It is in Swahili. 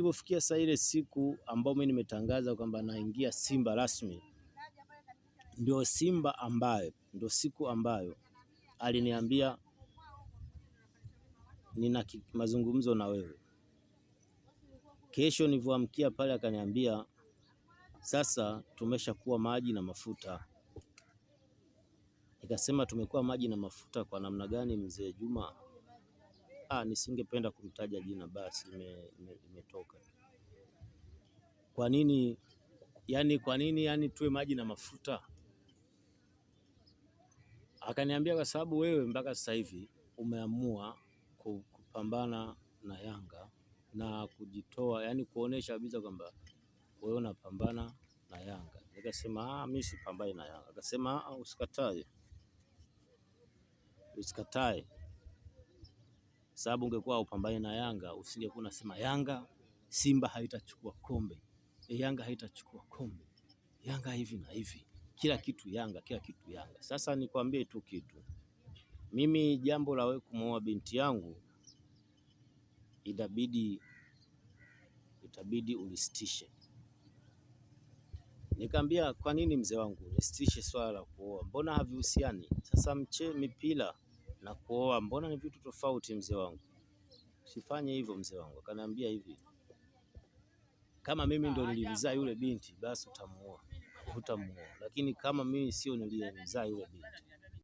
Ilipofikia saa ile siku ambayo mimi nimetangaza kwamba naingia Simba rasmi, ndio siku ambayo aliniambia nina mazungumzo na wewe. Kesho nilivyoamkia pale akaniambia sasa tumeshakuwa maji na mafuta. Nikasema tumekuwa maji na mafuta kwa namna gani mzee Juma? Nisingependa kumtaja jina, basi imetoka. Kwa nini tuwe maji na mafuta? Akaniambia kwa sababu wewe mpaka sasa hivi umeamua kupambana na Yanga na kujitoa, yani kuonesha kabisa kwamba wewe unapambana na Yanga. Nikasema mimi sipambani na Yanga. Akasema usikatae, sababu ungekuwa upambani na Yanga usingekuwa unasema Yanga Simba haitachukua kombe, Yanga haitachukua kombe, Yanga hivi na hivi, kila kitu Yanga. Sasa nikwambie tu kitu, mimi jambo la wewe kumuoa binti yangu itabidi ulisitishe. Nikamwambia kwa nini mzee wangu nisitishe swala la kuoa? Mbona havihusiani? Sasa mipira na kuoa mbona ni vitu tofauti mzee wangu? Usifanye hivyo mzee wangu. Akaniambia hivi, kama mimi ndo nilimzaa yule binti basi utamuoa, lakini kama mimi sio nilimzaa yule binti